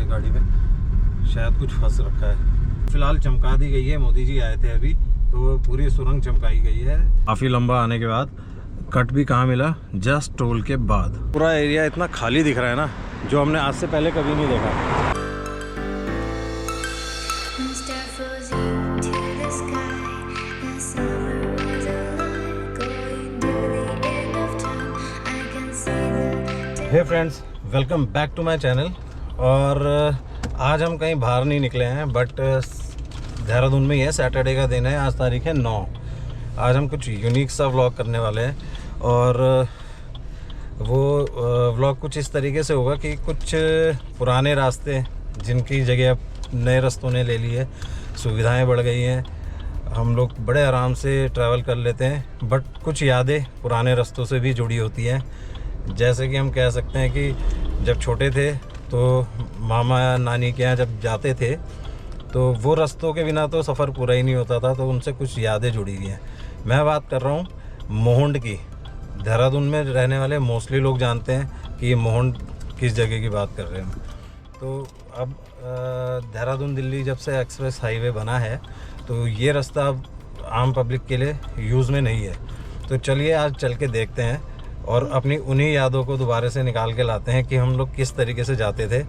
है गाड़ी में, शायद कुछ फंस रखा है। फिलहाल चमका दी गई है, मोदी जी आए थे अभी तो पूरी सुरंग चमकाई गई है। काफ़ी लंबा आने के बाद कट भी कहाँ मिला, जस्ट टोल के बाद। पूरा एरिया इतना खाली दिख रहा है ना, जो हमने आज से पहले कभी नहीं देखा। Hey friends, welcome back to my channel. और आज हम कहीं बाहर नहीं निकले हैं, बट देहरादून में ही है। सैटरडे का दिन है, आज तारीख है 9। आज हम कुछ यूनिक सा व्लॉग करने वाले हैं और वो व्लॉग कुछ इस तरीके से होगा कि कुछ पुराने रास्ते जिनकी जगह अब नए रास्तों ने ले ली है, सुविधाएं बढ़ गई हैं, हम लोग बड़े आराम से ट्रैवल कर लेते हैं, बट कुछ यादें पुराने रास्तों से भी जुड़ी होती हैं। जैसे कि हम कह सकते हैं कि जब छोटे थे तो मामा नानी के यहाँ जब जाते थे तो वो रास्तों के बिना तो सफ़र पूरा ही नहीं होता था, तो उनसे कुछ यादें जुड़ी हुई हैं। मैं बात कर रहा हूँ मोहंड की। देहरादून में रहने वाले मोस्टली लोग जानते हैं कि ये मोहंड किस जगह की बात कर रहे हैं। तो अब देहरादून दिल्ली जब से एक्सप्रेस हाईवे बना है तो ये रास्ता अब आम पब्लिक के लिए यूज़ में नहीं है। तो चलिए आज चल के देखते हैं और अपनी उन्हीं यादों को दोबारा से निकाल के लाते हैं कि हम लोग किस तरीके से जाते थे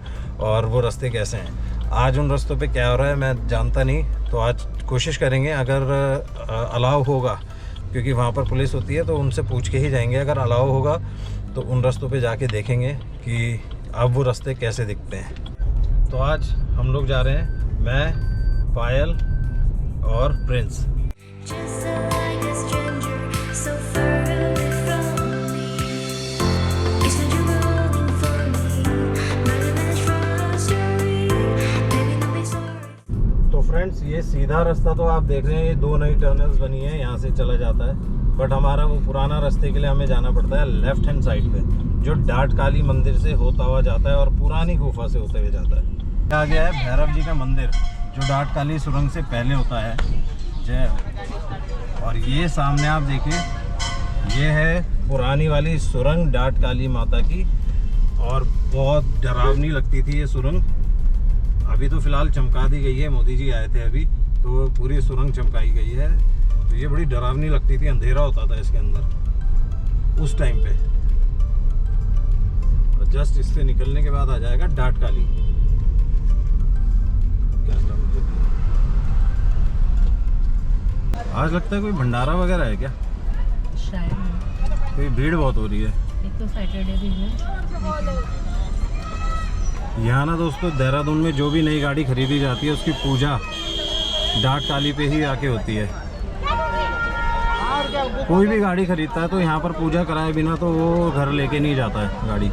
और वो रास्ते कैसे हैं। आज उन रास्तों पे क्या हो रहा है मैं जानता नहीं, तो आज कोशिश करेंगे, अगर अलाउ होगा, क्योंकि वहाँ पर पुलिस होती है तो उनसे पूछ के ही जाएंगे। अगर अलाउ होगा तो उन रास्तों पे जाके देखेंगे कि अब वो रास्ते कैसे दिखते हैं। तो आज हम लोग जा रहे हैं, मैं, पायल और प्रिंस। फ्रेंड्स, ये सीधा रास्ता तो आप देख रहे हैं, ये 2 नई टर्नल्स बनी है, यहाँ से चला जाता है। बट हमारा वो पुराना रास्ते के लिए हमें जाना पड़ता है लेफ्ट हैंड साइड पे, जो डाट काली मंदिर से होता हुआ जाता है और पुरानी गुफा से होते हुए जाता है। आ गया है भैरव जी का मंदिर, जो डाट काली सुरंग से पहले होता है। जय। और ये सामने आप देखिए, ये है पुरानी वाली सुरंग डाट काली माता की, और बहुत डरावनी लगती थी ये सुरंग। अभी तो फ़िलहाल चमका दी गई है, मोदी जी आए थे अभी तो पूरी सुरंग चमकाई गई है। तो ये बड़ी डरावनी लगती थी, अंधेरा होता था इसके अंदर उस टाइम पे। और जस्ट इससे निकलने के बाद आ जाएगा डाट काली। आज लगता है कोई भंडारा वगैरह है क्या? शायद कोई भीड़ बहुत हो रही है, एक तो सैटरडे दिन है। यहाँ ना दोस्तों, देहरादून में जो भी नई गाड़ी खरीदी जाती है उसकी पूजा डाट काली पे ही आके होती है। कोई भी गाड़ी खरीदता है तो यहाँ पर पूजा कराए बिना तो वो घर लेके नहीं जाता है गाड़ी।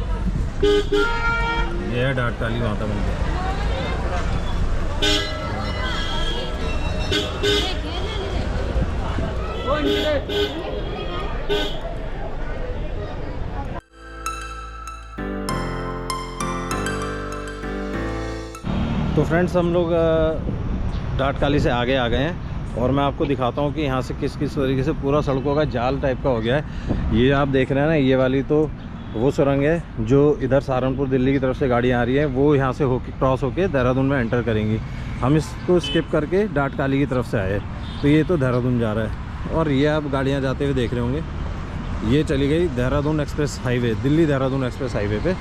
ये है डाट काली माता मंदिर। तो फ्रेंड्स, हम लोग डाट काली से आगे आ गए हैं और मैं आपको दिखाता हूँ कि यहाँ से किस किस तरीके से पूरा सड़कों का जाल टाइप का हो गया है। ये आप देख रहे हैं ना, ये वाली तो वो सुरंग है जो इधर सहारनपुर दिल्ली की तरफ से गाड़ियाँ आ रही हैं, वो यहाँ से होके क्रॉस होके देहरादून में एंटर करेंगी। हम इसको स्किप करके डाट काली की तरफ से आए, तो ये तो देहरादून जा रहा है। और ये आप गाड़ियाँ जाते हुए देख रहे होंगे, ये चली गई Dehradun express highway, Delhi Dehradun express highway पे।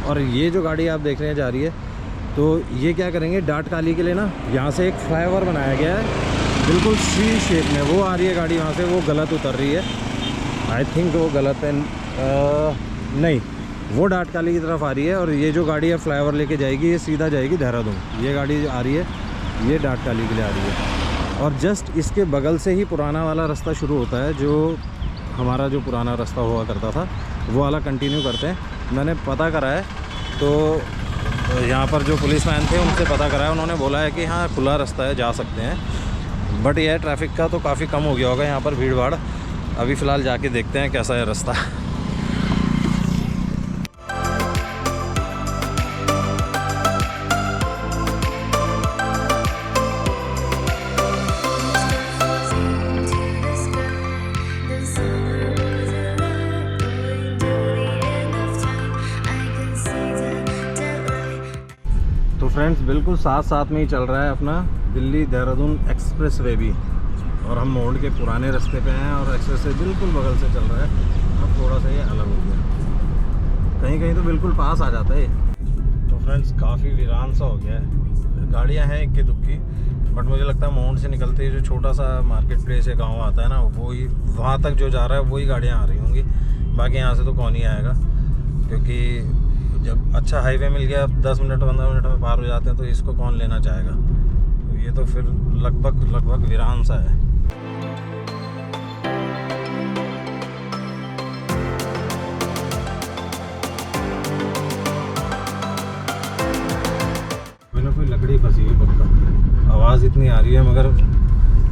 और ये जो गाड़ी आप देख रहे हैं जा रही है, तो ये क्या करेंगे, डाट काली के लिए ना यहाँ से एक फ्लाईओवर बनाया गया है बिल्कुल सी शेप में। वो आ रही है गाड़ी वहाँ से, वो गलत उतर रही है, आई थिंक वो गलत है। नहीं, वो डाट काली की तरफ आ रही है। और ये जो गाड़ी है फ्लाईओवर लेके जाएगी, ये सीधा जाएगी देहरादून। ये गाड़ी आ रही है, ये डाट काली के लिए आ रही है। और जस्ट इसके बगल से ही पुराना वाला रास्ता शुरू होता है, जो हमारा जो पुराना रास्ता हुआ करता था वो वाला कंटिन्यू करते हैं। मैंने पता करा है, तो यहाँ पर जो पुलिसमैन थे उनसे पता करा है, उन्होंने बोला है कि हाँ खुला रास्ता है, जा सकते हैं। बट यह ट्रैफिक का तो काफ़ी कम हो गया होगा यहाँ पर, भीड़ भाड़। अभी फ़िलहाल जाके देखते हैं कैसा है रास्ता। फ्रेंड्स बिल्कुल साथ साथ में ही चल रहा है अपना दिल्ली देहरादून एक्सप्रेस वे भी, और हम मोड़ के पुराने रास्ते पे हैं और एक्सप्रेस वे बिल्कुल बगल से चल रहा है। अब थोड़ा सा ये अलग हो गया, कहीं कहीं तो बिल्कुल पास आ जाता है। तो फ्रेंड्स काफ़ी वीरान सा हो गया है, गाड़ियाँ हैं इक्की दुक्की, बट मुझे लगता है मोड़ से निकलते ही जो छोटा सा मार्केट प्लेस या गाँव आता है ना, वही वहाँ तक जो जा रहा है वही गाड़ियाँ आ रही होंगी, बाकी यहाँ से तो कौन ही आएगा, क्योंकि जब अच्छा हाईवे मिल गया 10 मिनट 15 मिनट में पार हो जाते हैं, तो इसको कौन लेना चाहेगा। तो ये तो फिर लगभग वीरान सा है। मैंने कोई लकड़ी फंसी है पक्का, आवाज़ इतनी आ रही है, मगर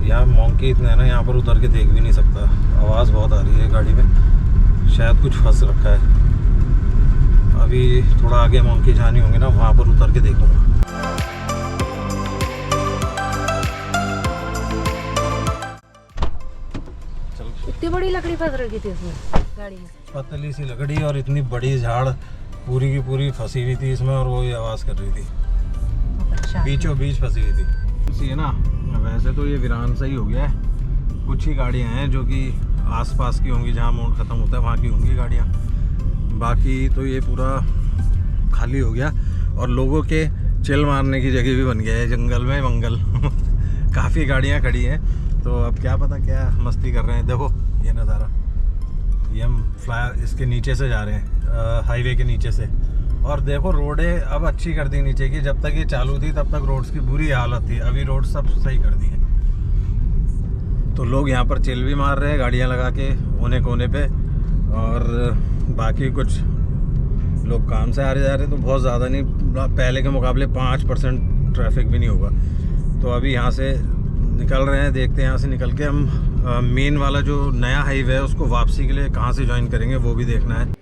यहाँ मोंकी इतने हैं ना, यहाँ पर उतर के देख भी नहीं सकता, आवाज़ बहुत आ रही है गाड़ी में, शायद कुछ फंस रखा है। अभी थोड़ा आगे मोंकी जानी होंगे ना, वहाँ पर उतर के देखूंगा। इतनी बड़ी लकड़ी फंस रखी थी इसमें गाड़ी में, पतली सी लकड़ी और इतनी बड़ी झाड़ पूरी की पूरी फंसी हुई थी इसमें, और वो ये आवाज़ कर रही थी। अच्छा। बीचों बीच फंसी हुई थी इसी है ना। वैसे तो ये वीरान सा ही हो गया है, कुछ ही गाड़ियाँ हैं जो कि आसपास की होंगी, जहाँ मोड़ ख़त्म होता है वहाँ की होंगी गाड़ियाँ, बाकी तो ये पूरा खाली हो गया। और लोगों के चिल मारने की जगह भी बन गया है, जंगल में मंगल काफ़ी गाड़ियाँ खड़ी हैं, तो अब क्या पता क्या मस्ती कर रहे हैं। देखो ये नज़ारा, ये हम फ्लाई इसके नीचे से जा रहे हैं, हाईवे के नीचे से, और देखो रोडें अब अच्छी कर दी नीचे की, जब तक ये चालू थी तब तक रोड्स की बुरी हालत थी, अभी रोड सब सही कर दी है। तो लोग यहाँ पर चिल भी मार रहे हैं गाड़ियाँ लगा के कोने कोने पे, और बाकी कुछ लोग काम से आ रहे जा रहे हैं, तो बहुत ज़्यादा नहीं, पहले के मुकाबले 5% ट्रैफिक भी नहीं होगा। तो अभी यहाँ से निकल रहे हैं, देखते हैं यहाँ से निकल के हम मेन वाला जो नया हाईवे है उसको वापसी के लिए कहाँ से ज्वाइन करेंगे, वो भी देखना है।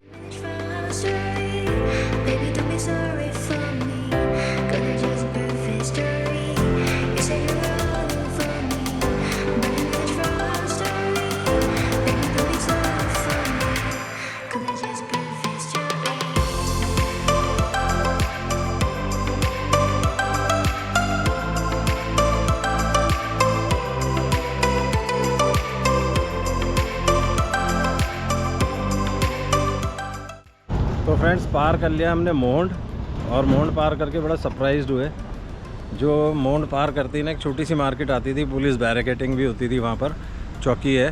तो फ्रेंड्स पार कर लिया हमने मोंड, और मोंड पार करके बड़ा सरप्राइज्ड हुए। जो मोंड पार करती ना एक छोटी सी मार्केट आती थी, पुलिस बैरिकेडिंग भी होती थी वहाँ पर, चौकी है,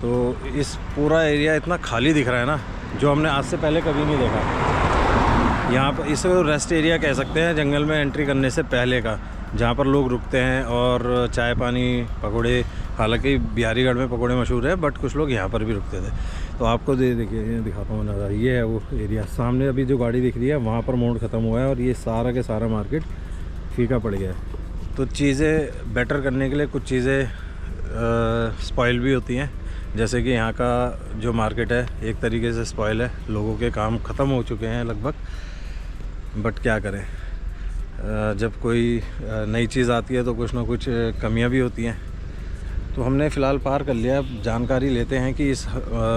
तो इस पूरा एरिया इतना खाली दिख रहा है ना, जो हमने आज से पहले कभी नहीं देखा। यहाँ पर इसे रेस्ट एरिया कह सकते हैं, जंगल में एंट्री करने से पहले का, जहाँ पर लोग रुकते हैं और चाय पानी पकौड़े, हालांकि बिहारीगढ़ में पकौड़े मशहूर है, बट कुछ लोग यहाँ पर भी रुकते थे। तो आपको देखिए दिखाता हूँ नज़ारा, ये है वो एरिया सामने, अभी जो गाड़ी दिख रही है वहाँ पर मोड़ ख़त्म हुआ है, और ये सारा के सारा मार्केट फीका पड़ गया है। तो चीज़ें बेटर करने के लिए कुछ चीज़ें स्पॉइल भी होती हैं, जैसे कि यहाँ का जो मार्केट है एक तरीके से स्पॉइल है, लोगों के काम ख़त्म हो चुके हैं लगभग, बट क्या करें, जब कोई नई चीज़ आती है तो कुछ ना कुछ कमियां भी होती हैं। तो हमने फ़िलहाल पार कर लिया, अब जानकारी लेते हैं कि इस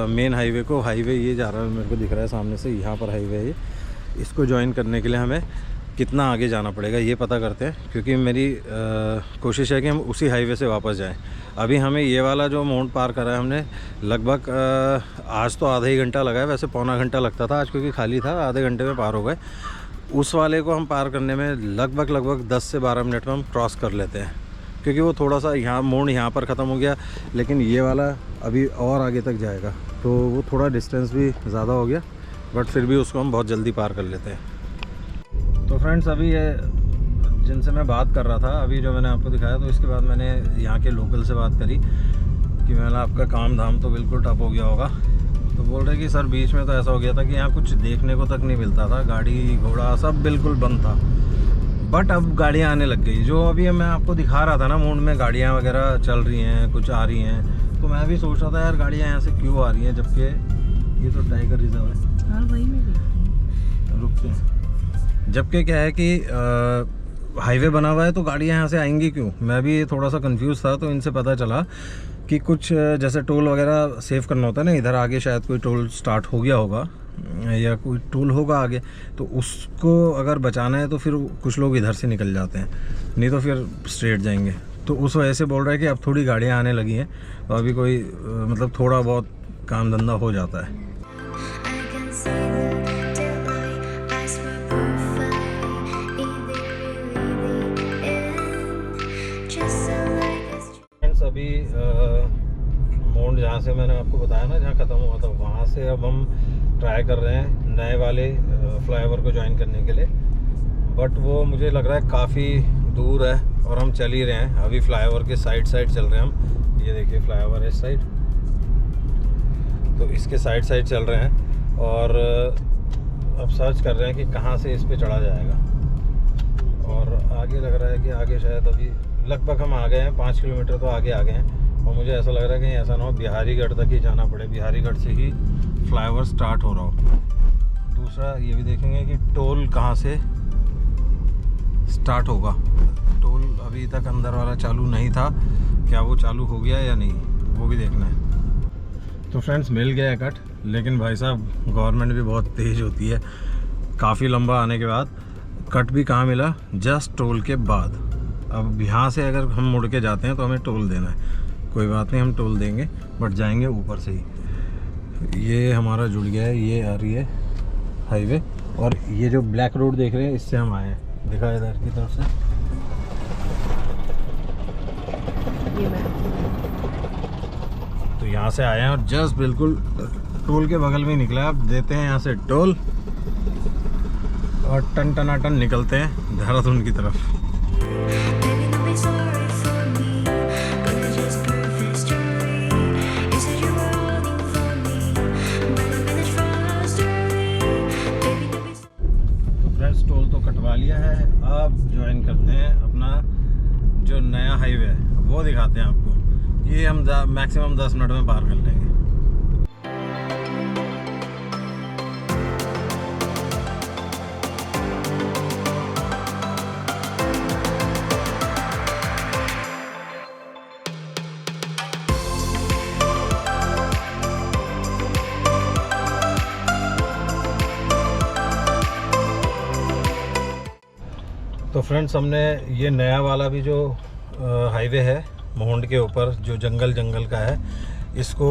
मेन हाईवे को, हाईवे ये जा रहा है मेरे को दिख रहा है सामने से, यहाँ पर हाईवे है ये, इसको ज्वाइन करने के लिए हमें कितना आगे जाना पड़ेगा ये पता करते हैं, क्योंकि मेरी कोशिश है कि हम उसी हाईवे से वापस जाएं। अभी हमें ये वाला जो मोड़ पार करा है हमने लगभग आज तो आधा ही घंटा लगा है, वैसे पौना घंटा लगता था आज, क्योंकि खाली था, आधे घंटे में पार हो गए। उस वाले को हम पार करने में लगभग 10 से 12 मिनट में हम क्रॉस कर लेते हैं, क्योंकि वो थोड़ा सा यहाँ मोड़ यहाँ पर ख़त्म हो गया, लेकिन ये वाला अभी और आगे तक जाएगा, तो वो थोड़ा डिस्टेंस भी ज़्यादा हो गया, बट फिर भी उसको हम बहुत जल्दी पार कर लेते हैं। तो फ्रेंड्स अभी ये जिनसे मैं बात कर रहा था, अभी जो मैंने आपको दिखाया, तो इसके बाद मैंने यहाँ के लोकल से बात करी कि मैंने आपका काम धाम तो बिल्कुल ठप हो गया होगा। तो बोल रहे कि सर बीच में तो ऐसा हो गया था कि यहाँ कुछ देखने को तक नहीं मिलता था, गाड़ी घोड़ा सब बिल्कुल बंद था, बट अब गाड़ियाँ आने लग गई। जो अभी मैं आपको दिखा रहा था ना मोड़ में गाड़ियाँ वगैरह चल रही हैं, कुछ आ रही हैं, तो मैं भी सोच रहा था यार गाड़ियाँ यहाँ से क्यों आ रही हैं, जबकि ये तो टाइगर रिजर्व है। हाँ वही में रुकते हैं, जबकि क्या है कि हाईवे बना हुआ है तो गाड़ियाँ यहाँ से आएंगी क्यों, मैं भी थोड़ा सा कंफ्यूज था। तो इनसे पता चला कि कुछ जैसे टोल वगैरह सेव करना होता है ना, इधर आगे शायद कोई टोल स्टार्ट हो गया होगा, या कोई टोल होगा आगे, तो उसको अगर बचाना है तो फिर कुछ लोग इधर से निकल जाते हैं, नहीं तो फिर स्ट्रेट जाएंगे। तो उस वजह से बोल रहा है कि अब थोड़ी गाड़ियाँ आने लगी हैं, तो अभी कोई मतलब थोड़ा बहुत काम धंधा हो जाता है। फ्रेंड्स अभी मोंड जहाँ से मैंने आपको बताया ना, जहाँ ख़त्म हुआ था, वहाँ से अब हम ट्राई कर रहे हैं नए वाले फ्लाईओवर को ज्वाइन करने के लिए, बट वो मुझे लग रहा है काफ़ी दूर है और हम चल ही रहे हैं। अभी फ्लाईओवर के साइड चल रहे हैं हम, ये देखिए फ्लाईओवर है इस साइड, तो इसके साइड चल रहे हैं और अब सर्च कर रहे हैं कि कहाँ से इस पे चढ़ा जाएगा। और आगे लग रहा है कि आगे शायद अभी लगभग हम आ गए हैं, 5 किलोमीटर तो आगे आ गए हैं, और मुझे ऐसा लग रहा है कहीं ऐसा ना हो बिहारीगढ़ तक ही जाना पड़े, बिहारीगढ़ से ही फ्लाईओवर स्टार्ट हो रहा हो। दूसरा ये भी देखेंगे कि टोल कहाँ से स्टार्ट होगा। टोल अभी तक अंदर वाला चालू नहीं था, क्या वो चालू हो गया या नहीं, वो भी देखना है। तो फ्रेंड्स मिल गया है कट, लेकिन भाई साहब गवर्नमेंट भी बहुत तेज़ होती है। काफ़ी लंबा आने के बाद कट भी कहाँ मिला, जस्ट टोल के बाद। अब यहाँ से अगर हम मुड़ के जाते हैं तो हमें टोल देना है, कोई बात नहीं हम टोल देंगे, बट जाएंगे ऊपर से ही। ये हमारा जुड़ गया है, ये आ रही है हाईवे, और ये जो ब्लैक रोड देख रहे हैं इससे हम आए हैं, दिखा इधर की तरफ से। तो यहाँ से आए हैं और जस्ट बिल्कुल टोल के बगल में ही निकला है। अब देते हैं यहाँ से टोल और टन टनाटन निकलते हैं देहरादून की तरफ। टोल तो कटवा लिया है, अब ज्वाइन करते हैं अपना जो नया हाईवे है, वो दिखाते हैं आपको। ये हम मैक्सिमम 10 मिनट में पार कर लेंगे। तो फ्रेंड्स हमने ये नया वाला भी जो हाईवे है मोहंड के ऊपर, जो जंगल का है, इसको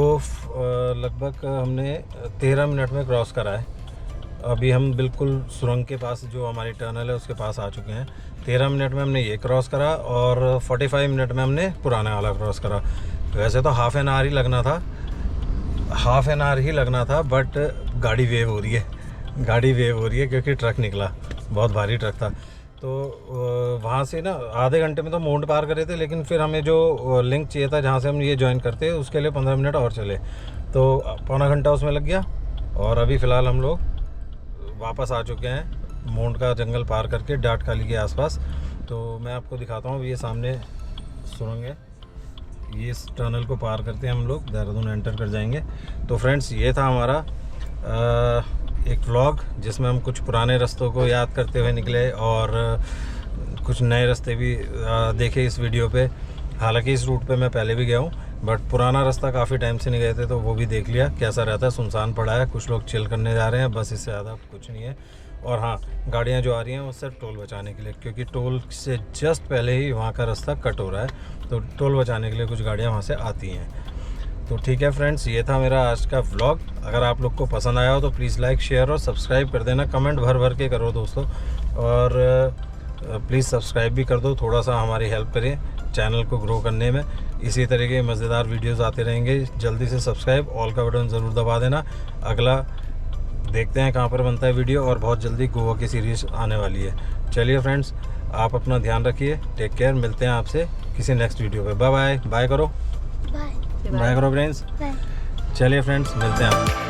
लगभग हमने 13 मिनट में क्रॉस करा है। अभी हम बिल्कुल सुरंग के पास, जो हमारी टनल है उसके पास आ चुके हैं। 13 मिनट में हमने ये क्रॉस करा और 45 मिनट में हमने पुराने वाला क्रॉस करा। वैसे तो हाफ एन आवर ही लगना था, बट गाड़ी वेव हो रही है क्योंकि ट्रक निकला, बहुत भारी ट्रक था। तो वहाँ से ना आधे घंटे में तो मोंड पार करे थे, लेकिन फिर हमें जो लिंक चाहिए था जहाँ से हम ये ज्वाइन करते, उसके लिए 15 मिनट और चले, तो पौना घंटा उसमें लग गया। और अभी फ़िलहाल हम लोग वापस आ चुके हैं मोंड का जंगल पार करके डाटखाली के आसपास। तो मैं आपको दिखाता हूँ, ये सामने सुरंग है, ये इस टनल को पार करते हैं हम लोग देहरादून एंटर कर जाएंगे। तो फ्रेंड्स ये था हमारा एक व्लॉग, जिसमें हम कुछ पुराने रास्तों को याद करते हुए निकले और कुछ नए रास्ते भी देखे इस वीडियो पे। हालांकि इस रूट पे मैं पहले भी गया हूँ, बट पुराना रास्ता काफ़ी टाइम से नहीं गए थे, तो वो भी देख लिया कैसा रहता है। सुनसान पड़ा है, कुछ लोग चिल करने जा रहे हैं, बस इससे ज़्यादा कुछ नहीं है। और हाँ, गाड़ियाँ जो आ रही हैं वो सिर्फ टोल बचाने के लिए, क्योंकि टोल से जस्ट पहले ही वहाँ का रास्ता कट हो रहा है, तो टोल बचाने के लिए कुछ गाड़ियाँ वहाँ से आती हैं। तो ठीक है फ्रेंड्स, ये था मेरा आज का व्लॉग। अगर आप लोग को पसंद आया हो तो प्लीज़ लाइक, शेयर और सब्सक्राइब कर देना। कमेंट भर के करो दोस्तों, और प्लीज़ सब्सक्राइब भी कर दो, थोड़ा सा हमारी हेल्प करें चैनल को ग्रो करने में। इसी तरह के मज़ेदार वीडियोस आते रहेंगे। जल्दी से सब्सक्राइब, ऑल का बटन ज़रूर दबा देना। अगला देखते हैं कहाँ पर बनता है वीडियो, और बहुत जल्दी गोवा की सीरीज़ आने वाली है। चलिए फ्रेंड्स, आप अपना ध्यान रखिए, टेक केयर। मिलते हैं आपसे किसी नेक्स्ट वीडियो पे। बाय बाय करो, बाय करो फ्रेंड्स। चलिए फ्रेंड्स, मिलते हैं आप।